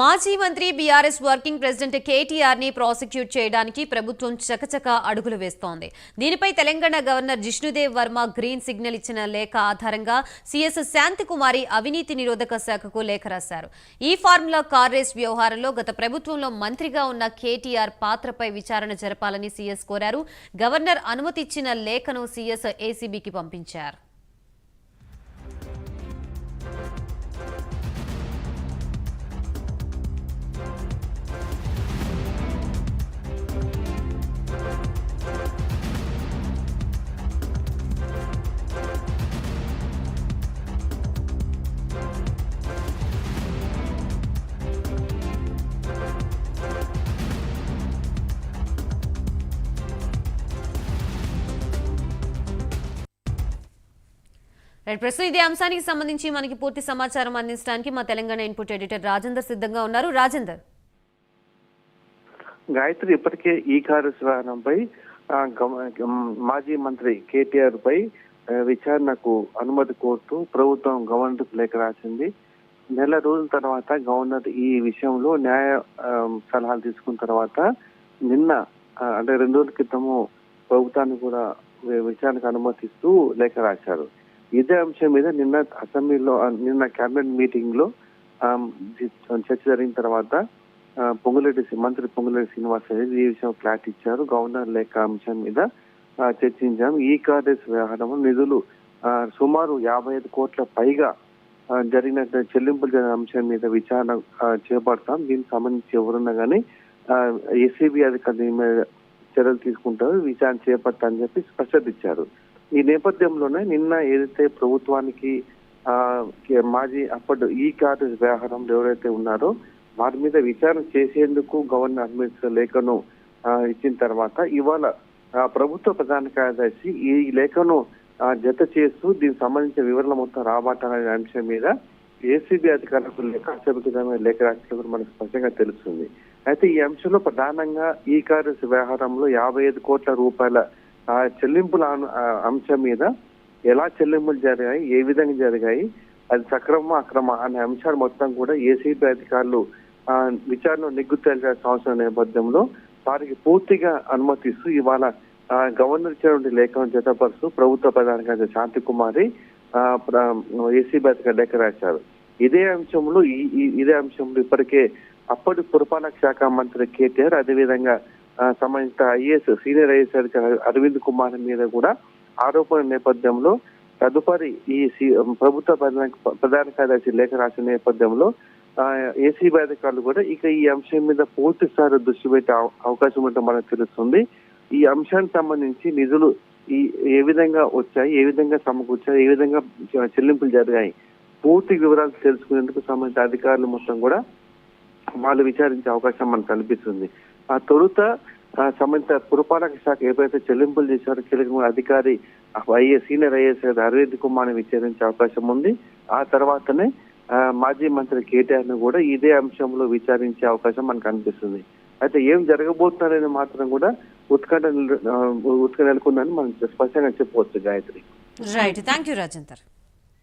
మాజీ మంత్రి BRS working president KTR ని ప్రాసిక్యూట్ చేయడానికి ప్రభుత్వం చకచక అడుగులు వేస్తోంది. దీనిపై Telangana governor Jishnu Dev Varma green signal ఇచ్చిన లేఖ ఆధారంగా సీఎస్ శాంతికుమారి అవినీతి నిరోధక శాఖకు లేఖ రాశారు. ఈ ఫార్ములా కార్ రేస్ వ్యవహారంలో గత ప్రభుత్వంలో మంత్రిగా ఉన్న కేటీఆర్ పాత్రపై విచారణ జరపాలని సీఎస్ కోరారు. గవర్నర్ అనుమతి ఇచ్చిన లేఖను సీఎస్ ఏసీబీకి పంపించారు. ప్రస్తుతం ఇదే అంశానికి సంబంధించి మనకి పూర్తి సమాచారం అందించడానికి మా తెలంగాణ ఇన్పుట్ ఎడిటర్ రాజేందర్ సిద్ధంగా ఉన్నారు. రాజేందర్, గాయత్రి, ఇప్పటికే ఈ కారు వాహనంపై మాజీ మంత్రి కేటీఆర్ పై విచారణకు అనుమతి కోరుతూ ప్రభుత్వం గవర్నర్ లేఖ రాసింది. నెల రోజుల తర్వాత గవర్నర్ ఈ విషయంలో న్యాయ సలహాలు తీసుకున్న తర్వాత నిన్న అంటే 2 రోజుల క్రితము ప్రభుత్వాన్ని కూడా విచారణకు అనుమతిస్తూ లేఖ రాశారు. ఇదే అంశం మీద నిన్న అసెంబ్లీలో కేబినెట్ మీటింగ్ లో చర్చ జరిగిన తర్వాత మంత్రి పొంగులేటి శ్రీనివాసరెడ్డి ఈ విషయం క్లారిటీ ఇచ్చారు. గవర్నర్ లేఖ అంశం మీద చర్చించాం. ఈ కార్డెస్ వ్యవహారం నిధులు సుమారు 55 కోట్ల పైగా జరిగిన చెల్లింపులు జరిగిన అంశం మీద విచారణ చేపడతాం. దీనికి సంబంధించి ఎవరున్నా కానీ ఏసీబీ అధికారుల మీద చర్యలు తీసుకుంటారు, విచారణ చేపడతా అని చెప్పి స్పష్టత ఇచ్చారు. ఈ నేపథ్యంలోనే నిన్న ఏదైతే ప్రభుత్వానికి మాజీ అప్పటి ఈ కార్డు వ్యవహారంలో ఎవరైతే ఉన్నారో వారి మీద విచారణ చేసేందుకు గవర్నర్ అనుమతి లేఖను ఇచ్చిన తర్వాత ఇవాళ ప్రభుత్వ ప్రధాన కార్యదర్శి ఈ లేఖను జత చేస్తూ దీనికి సంబంధించిన వివరణ మొత్తం రాబట్టాలనే అంశం మీద ఏసీబీ అధికారులకు లేఖ రాసినట్టు మనకు స్పష్టంగా తెలుస్తుంది. అయితే ఈ అంశంలో ప్రధానంగా ఈ కార్డు వ్యవహారంలో 55 కోట్ల రూపాయల చెల్లింపుల అంశం మీద ఎలా చెల్లింపులు జరిగాయి, ఏ విధంగా జరిగాయి, అది సక్రమ అక్రమ అనే అంశాలు మొత్తం కూడా ఏసీబీ అధికారులు విచారణ నిగ్గు తేల్చాల్సిన అవసరం నేపథ్యంలో వారికి పూర్తిగా అనుమతిస్తూ ఇవాళ గవర్నర్ ఇచ్చినటువంటి లేఖను జతపరుస్తూ ప్రభుత్వ ప్రధాన కార్యదర్శి శాంతికుమారి ఏసీబీ అధికారులు లేఖ రాశారు. ఇదే అంశంలో ఇప్పటికే అప్పటి పురపాలక శాఖ మంత్రి కేటీఆర్, అదేవిధంగా సంబంధిత సీనియర్ ఐఏఎస్ అధికారి అరవింద్ కుమార్ మీద కూడా ఆరోపణ నేపథ్యంలో తదుపరి ఈ ప్రభుత్వ ప్రధాన కార్యదర్శి లేఖ రాసిన నేపథ్యంలో ఏసీబీ అధికారులు కూడా ఇక ఈ అంశం మీద పూర్తి స్థాయిలో దృష్టి పెట్టే అవకాశం ఉంటే మనకు తెలుస్తుంది. ఈ అంశానికి సంబంధించి నిధులు ఏ విధంగా వచ్చాయి, ఏ విధంగా సమకూర్చాయి, ఏ విధంగా చెల్లింపులు జరిగాయి, పూర్తి వివరాలు తెలుసుకునేందుకు సంబంధించిన అధికారులు మొత్తం కూడా వాళ్ళు విచారించే అవకాశం మనకు కనిపిస్తుంది. ఆ తొలుత సంబంధిత పురపాలక శాఖ ఏవైతే చెల్లింపులు చేశారో కీలక అధికారి సీనియర్ ఐఏఎస్ అరవింద్ కుమార్ ని విచారించే అవకాశం ఉంది. ఆ తర్వాతనే మాజీ మంత్రి కేటీఆర్ ను కూడా ఇదే అంశంలో విచారించే అవకాశం మనకు కనిపిస్తుంది. అయితే ఏం జరగబోతుందనేది మాత్రం కూడా ఉత్కంఠ నెలకొందని మనం స్పష్టంగా చెప్పవచ్చు. Gayatri, right, thank you Rajender.